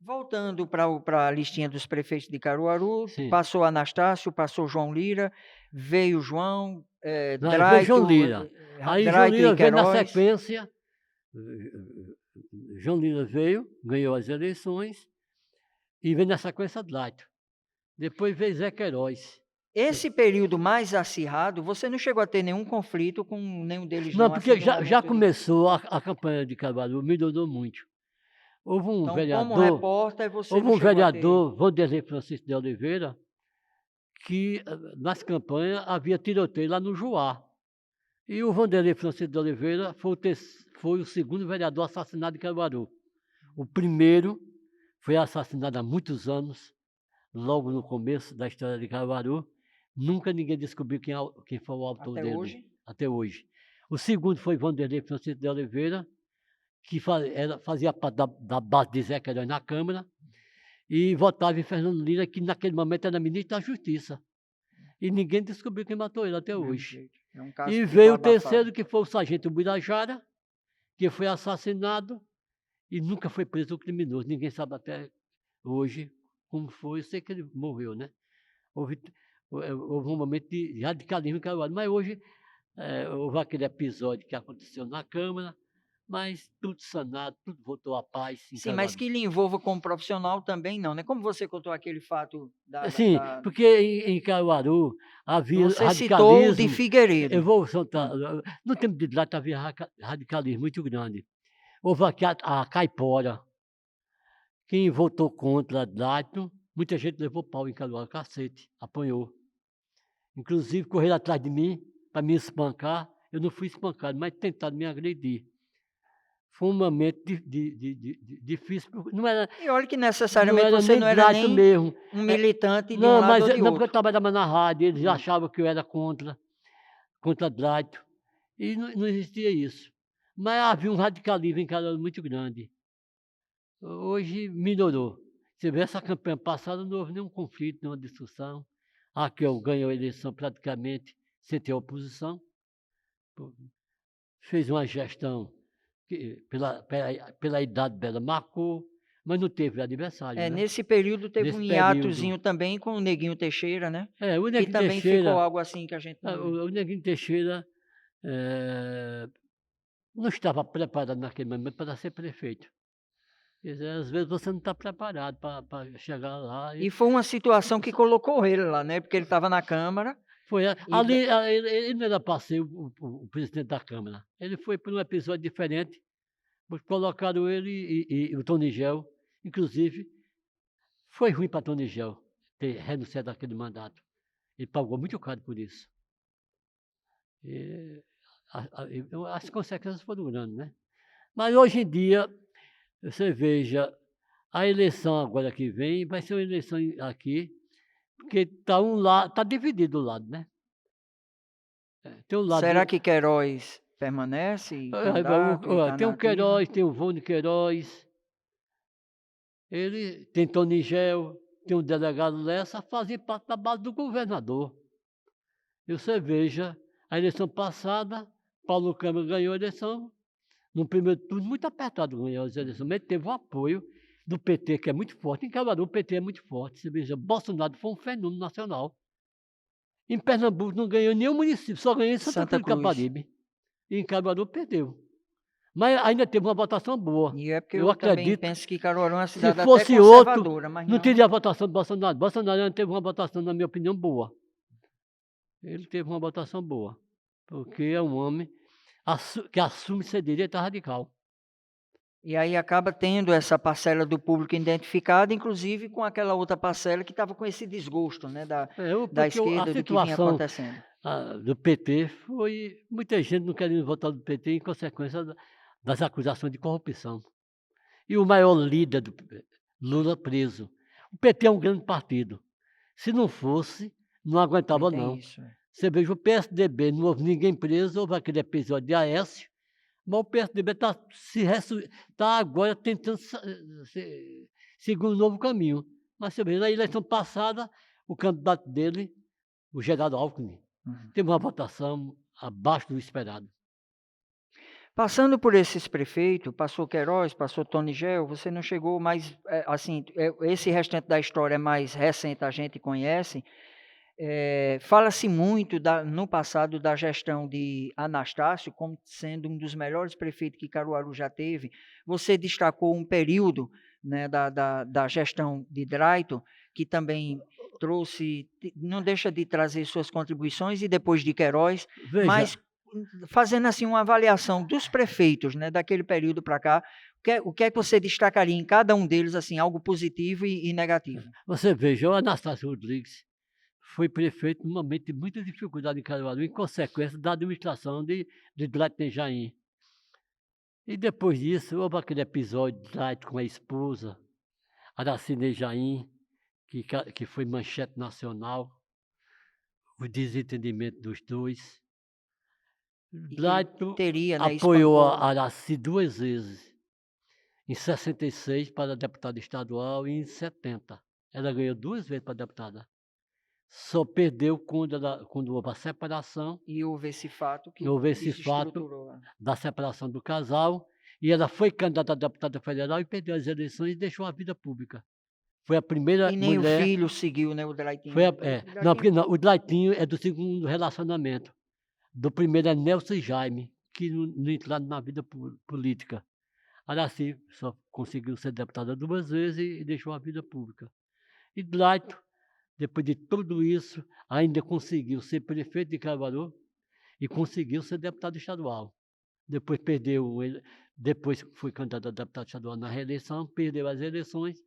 Voltando para a listinha dos prefeitos de Caruaru, Sim. passou Anastácio, passou João Lira, veio João, Aí veio João Draito, Lira. Aí João Draito e Lira veio na Queiroz. sequência. João Lira veio, ganhou as eleições e veio na sequência Draito. Depois veio Zé Queiroz. Esse período mais acirrado, você não chegou a ter nenhum conflito com nenhum deles, Não, não, assim, porque no já momento de. começou a campanha de Caruaru, melhorou muito. Houve um Então, como vereador, repórter, você houve não um chegou a ter. vereador, Vanderlei Francisco de Oliveira, que nas campanhas havia tiroteio lá no Juá. E o Vanderlei Francisco de Oliveira foi o segundo vereador assassinado em Caruaru. O primeiro foi assassinado há muitos anos, logo no começo da história de Caruaru. Nunca ninguém descobriu quem foi o autor Até dele, hoje? até hoje. O segundo foi Vanderlei Francisco de Oliveira, que fazia parte da base de Zé Queiroz na Câmara, e votava em Fernando Lira, que naquele momento era ministro da Justiça. E ninguém descobriu quem matou ele até Do mesmo hoje. jeito. É um caso E que ficou veio o abafado. terceiro, que foi o sargento Birajara, que foi assassinado e nunca foi preso o criminoso. Ninguém sabe até hoje como foi. Eu sei que ele morreu, né? Houve, houve um momento de radicalismo em Caruaru, mas hoje houve aquele episódio que aconteceu na Câmara, mas tudo sanado, tudo voltou à paz em Sim, mas Caruaru. que lhe envolva como profissional também não, né? Como você contou aquele fato Sim, porque em Caruaru havia Você citou o de radicalismo. Eu Figueiredo. vou soltar. No tempo de lá havia radicalismo muito grande. Houve aqui a caipora. Quem votou contra Dayton, muita gente levou pau em Caruaru, cacete, apanhou. Inclusive correram atrás de mim para me espancar. Eu não fui espancado, mas tentaram me agredir. Foi um momento difícil. E olha que Não necessariamente era você nem não era Dayton nem mesmo. um militante de um Não, lado mas ou de não porque eu outro. trabalhava na rádio, eles Hum. achavam que eu era contra Dayton. E não existia isso. Mas havia um radicalismo em Caruaru muito grande. Hoje melhorou. Você vê essa campanha passada, não houve nenhum conflito, nenhuma discussão. Aqui eu ganhei a eleição praticamente sem ter oposição. Fez uma gestão que pela idade dela marcou, mas não teve adversário, né? Nesse período teve um Nesse período. hiatozinho também com o Neguinho Teixeira, né? O Que Neguinho também ficou Teixeira, algo assim que a gente não. o Neguinho Teixeira não estava preparado naquele momento para ser prefeito. Quer dizer, às vezes você não está preparado para chegar lá. E foi uma situação que colocou ele lá, né, porque ele estava na Câmara Foi e da ali, ele não era para ser o presidente da Câmara. Ele foi por um episódio diferente, mas colocaram ele e o Tony Gel. Inclusive, foi ruim para Tony Gel ter renunciado àquele mandato. Ele pagou muito caro por isso. E as consequências foram grandes, né? Mas hoje em dia, você veja, a eleição agora que vem vai ser uma eleição aqui, porque está dividido o lado, né? Tem um será lado. que Queiroz permanece candidato e está Tem na o ativa? Queiroz, tem o Vônio Queiroz, ele tem Tony Gel, tem o delegado Lessa, fazem parte da base do governador. E você veja, a eleição passada, Paulo Câmara ganhou a eleição, no primeiro turno, muito apertado ganhou as eleições, mas teve o apoio do PT, que é muito forte. Em Caruaru, o PT é muito forte. Você veja, Bolsonaro foi um fenômeno nacional. Em Pernambuco não ganhou nenhum município, só ganhou em Santa Santa Cruz do Cruz. Caparibe. E em Caruaru perdeu. Mas ainda teve uma votação boa. E é porque Eu eu também acredito, penso que Caruaru é uma se cidade até fosse outro, conservadora, mas não não. teria a votação do Bolsonaro. Bolsonaro ainda teve uma votação, na minha opinião, boa. Ele teve uma votação boa, porque é um homem que assume ser direita radical. E aí acaba tendo essa parcela do público identificada, inclusive com aquela outra parcela que estava com esse desgosto, né, da Porque a esquerda, do que vinha situação acontecendo. do PT foi muita gente não querendo votar do PT em consequência das acusações de corrupção. E o maior líder do Lula preso. O PT é um grande partido. Se não fosse, não aguentava Tem não. isso. Você veja o PSDB, não houve ninguém preso, houve aquele episódio de Aécio, mas o PSDB está agora tentando seguir um novo caminho. Mas você veja, na eleição passada, o candidato dele, o Geraldo Alckmin, teve uma votação abaixo do esperado. Passando por esses prefeitos, passou Queiroz, passou Tony Gel, você não chegou mais, assim, esse restante da história é mais recente, a gente conhece. Fala-se muito no passado da gestão de Anastácio como sendo um dos melhores prefeitos que Caruaru já teve. Você destacou um período, né, da gestão de Drayton, que também trouxe, não deixa de trazer suas contribuições, e depois de Queiroz, Veja, mas fazendo assim uma avaliação dos prefeitos, né, daquele período para cá, o que é que você destacaria em cada um deles, assim, algo positivo e negativo? você veja, o Anastácio Rodrigues foi prefeito num momento de muita dificuldade em Caruaru, em consequência da administração de Drayton Jaim. E depois disso, houve aquele episódio de Drayton com a esposa, Aracine Jaim, que foi manchete nacional, o desentendimento dos dois. Drayton teria, né, apoiou espancou. a Araci 2 vezes, em 66 para deputada estadual e em 70. Ela ganhou 2 vezes para deputada. Só perdeu quando houve a separação, E houve esse fato que houve esse fato desestruturou. da separação do casal, e ela foi candidata a deputada federal e perdeu as eleições e deixou a vida pública. Foi a primeira E nem o mulher. filho seguiu, né, o Drayton. Não, porque não, o Drayton é do segundo relacionamento. Do primeiro é Nelson Jaime, que não entraram na vida política. Araci só conseguiu ser deputada 2 vezes e deixou a vida pública. E Drayton, depois de tudo isso, ainda conseguiu ser prefeito de Caruaru e conseguiu ser deputado estadual. Depois depois foi candidato a deputado estadual na reeleição, perdeu as eleições,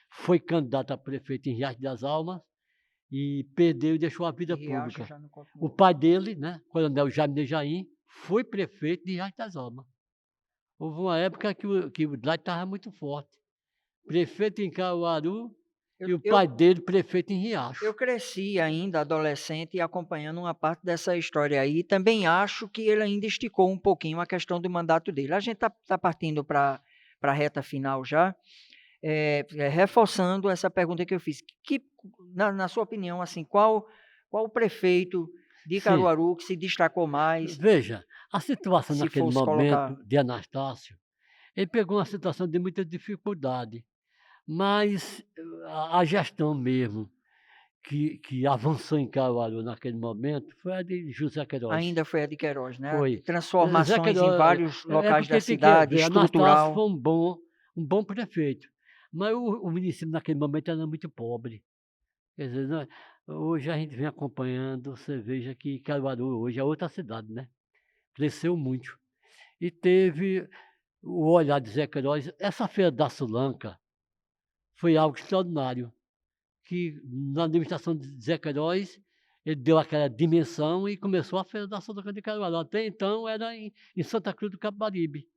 foi candidato a prefeito em Riacho das Almas e perdeu e deixou a vida pública. O pai dele, né, Coronel Jaime de Jaim, foi prefeito de Riacho das Almas. Houve uma época que o Drayton estava muito forte. Prefeito em Caruaru e o pai dele prefeito em Riacho. Eu cresci ainda adolescente e acompanhando uma parte dessa história aí. Também acho que ele ainda esticou um pouquinho a questão do mandato dele. A gente está partindo para a reta final já, reforçando essa pergunta que eu fiz. Na sua opinião, assim, qual o prefeito de Caruaru que se destacou mais? Veja, a situação se naquele fosse momento colocar de Anastácio, ele pegou uma situação de muita dificuldade, mas a gestão mesmo que avançou em Caruaru naquele momento foi a de José Queiroz. Ainda foi a de Queiroz, né? Foi. Transformações Queiroz, em vários locais da porque cidade, Anastácio estrutural. foi um um bom prefeito. Mas o município naquele momento era muito pobre. Quer dizer, hoje a gente vem acompanhando, você veja que Caruaru hoje é outra cidade, né? Cresceu muito. E teve o olhar de Zé Queiroz. Essa feira da Sulanca foi algo extraordinário, que na administração de Zé Queiroz, ele deu aquela dimensão e começou a feira da Sulanca de Caruaru. Até então era em Santa Cruz do Capibaribe.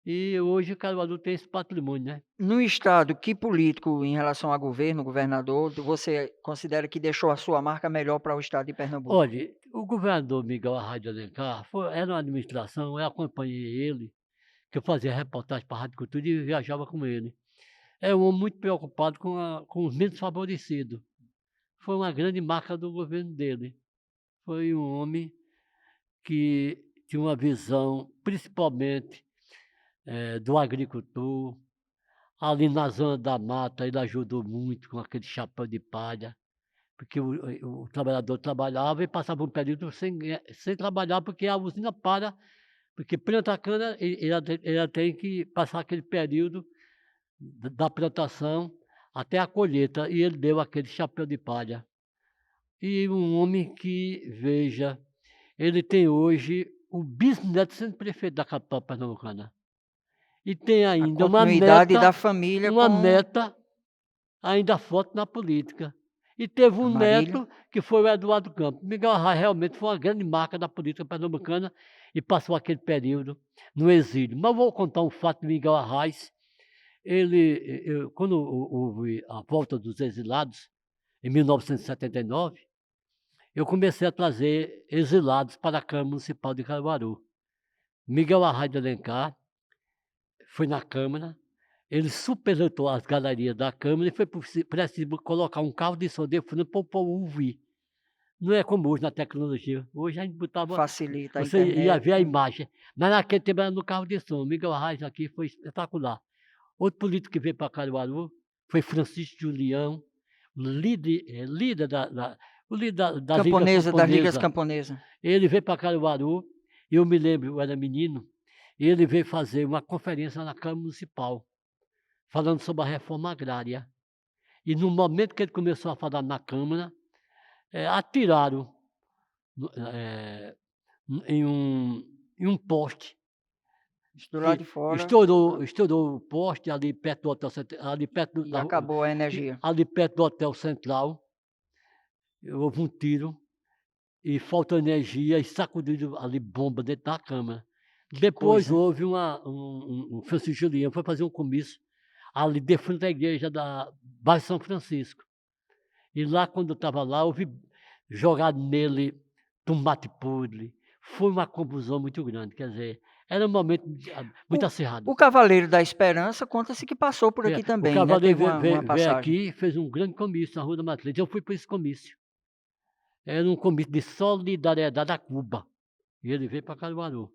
E hoje Caruaru tem esse patrimônio, né? No estado, que político em relação a governo, governador, você considera que deixou a sua marca melhor para o estado de Pernambuco? Olha, o governador Miguel Arraes de Alencar era uma administração, eu acompanhei ele, que eu fazia reportagem para a Rádio Cultura e viajava com ele. É um homem muito preocupado com os menos favorecidos. Foi uma grande marca do governo dele. Foi um homem que tinha uma visão, principalmente do agricultor. Ali na zona da mata, ele ajudou muito com aquele chapéu de palha, porque o trabalhador trabalhava e passava um período sem trabalhar, porque a usina para, porque planta a cana, ele tem que passar aquele período da plantação até a colheita, e ele deu aquele chapéu de palha. E um homem que, veja, ele tem hoje o bisneto sendo prefeito da capital pernambucana. E tem A ainda continuidade da família uma com neta ainda forte na política. E teve a um Marília. neto que foi o Eduardo Campos. Miguel Arraes realmente foi uma grande marca da política pernambucana e passou aquele período no exílio. Mas vou contar um fato de Miguel Arraes. Quando houve a volta dos exilados, em 1979, eu comecei a trazer exilados para a Câmara Municipal de Caruaru. Miguel Arraes de Alencar foi na Câmara, ele superlotou as galerias da Câmara e foi preciso colocar um carro de som de fundo para o povo ouvir. Não é como hoje na tecnologia. Hoje a gente botava, facilita a você ia ver a internet. imagem. Mas naquele tempo era no carro de som. Miguel Arraes aqui foi espetacular. Outro político que veio para Caruaru foi Francisco Julião, líder o líder das Camponesa, das ligas Camponesas. camponesas. Ele veio para Caruaru, eu me lembro, eu era menino, e ele veio fazer uma conferência na Câmara Municipal, falando sobre a reforma agrária. E no momento que ele começou a falar na Câmara, atiraram em um poste. Do lado de fora. Estourou o poste ali perto do Hotel Central, E acabou a energia. ali perto do Hotel Central. Houve um tiro e faltou energia e sacudiram ali bomba dentro da Câmara. Depois coisa. houve um Francisco Julião, foi fazer um comício ali de frente da igreja da Bairro São Francisco. E lá, quando eu estava lá, houve jogado nele tomate podre. Foi uma confusão muito grande, quer dizer, era um momento muito acirrado. O Cavaleiro da Esperança conta-se que passou por aqui também, o Cavaleiro né? Teve uma veio passagem. aqui e fez um grande comício na Rua da Matriz. Eu fui para esse comício. Era um comício de solidariedade a Cuba. E ele veio para Caruaru.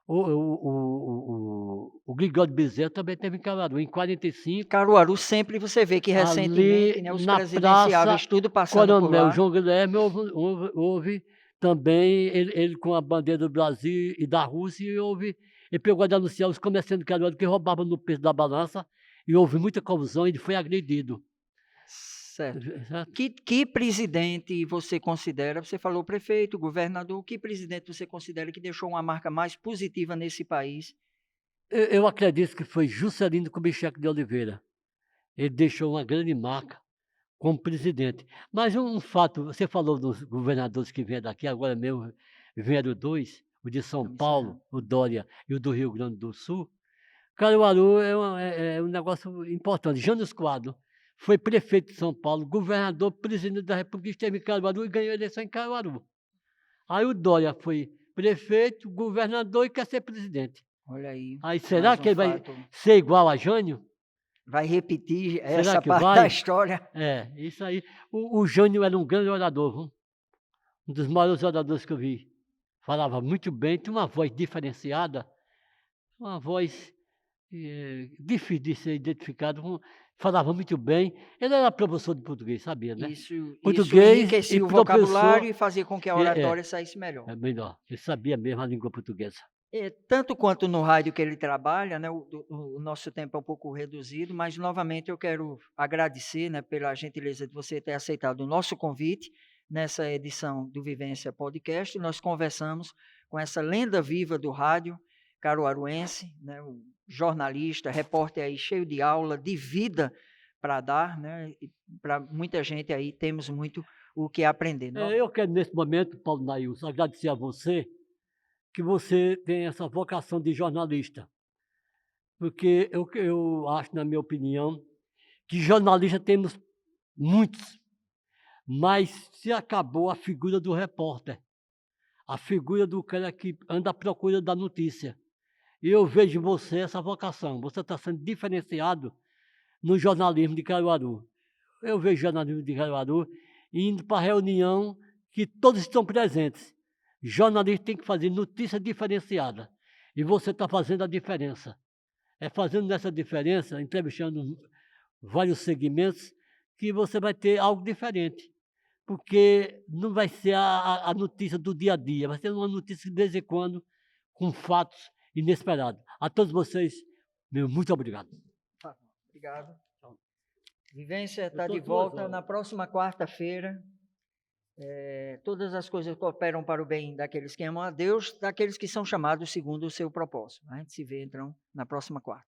O Gregório Bezerra também teve em Caruaru, em 45. Caruaru sempre você vê que recentemente, Ali né, os na presidenciáveis Praça tudo passando por Coronel lá. João Guilherme, houve também ele com a bandeira do Brasil e da Rússia, e ele pegou de anunciar os comerciantes de Caruaru que roubavam no preço da balança, e houve muita confusão e ele foi agredido. Certo. Certo? Que presidente você considera, você falou prefeito, governador, que presidente você considera que deixou uma marca mais positiva nesse país? Eu acredito que foi Juscelino Kubitschek de Oliveira. Ele deixou uma grande marca como presidente. Mas um fato, você falou dos governadores que vieram daqui, agora mesmo vieram dois, o de São Paulo, o Dória, e o do Rio Grande do Sul. Caruaru é um negócio importante. Jânio Quadros foi prefeito de São Paulo, governador, presidente da República, esteve em Caruaru e ganhou a eleição em Caruaru. Aí o Dória foi prefeito, governador e quer ser presidente. Olha aí. Aí será mais um que ele vai fato. ser igual a Jânio? Vai repetir Será essa que parte vai? da história? É, isso aí. O Jânio era um grande orador, viu? Um dos maiores oradores que eu vi. Falava muito bem, tinha uma voz diferenciada, uma voz difícil de ser identificado. Falava muito bem. Ele era professor de português, sabia, né? Isso Português enriquecia e o professor. vocabulário e fazia com que a oratória saísse melhor. É melhor. Ele sabia mesmo a língua portuguesa. Tanto quanto no rádio que ele trabalha, né, o nosso tempo é um pouco reduzido, mas novamente eu quero agradecer, né, pela gentileza de você ter aceitado o nosso convite nessa edição do Vivência Podcast. Nós conversamos com essa lenda viva do rádio caruaruense, né, um jornalista, repórter aí cheio de aula, de vida para dar, né, para muita gente aí temos muito o que aprender. Eu quero, nesse momento, Paulo Nailson, agradecer a você, que você tem essa vocação de jornalista. Porque eu acho, na minha opinião, que jornalista temos muitos, mas se acabou a figura do repórter, a figura do cara que anda à procura da notícia. E eu vejo em você essa vocação, você está sendo diferenciado no jornalismo de Caruaru. Eu vejo jornalismo de Caruaru indo para reunião que todos estão presentes. Jornalista tem que fazer notícia diferenciada. E você está fazendo a diferença. É fazendo essa diferença, entrevistando vários segmentos, que você vai ter algo diferente. Porque não vai ser a notícia do dia a dia, vai ser uma notícia de vez em quando, com fatos inesperados. A todos vocês, meu muito obrigado. Obrigado. Vivência está tô de 2 volta horas. na próxima quarta-feira. Todas as coisas cooperam para o bem daqueles que amam a Deus, daqueles que são chamados segundo o seu propósito. A gente se vê, então, na próxima quarta.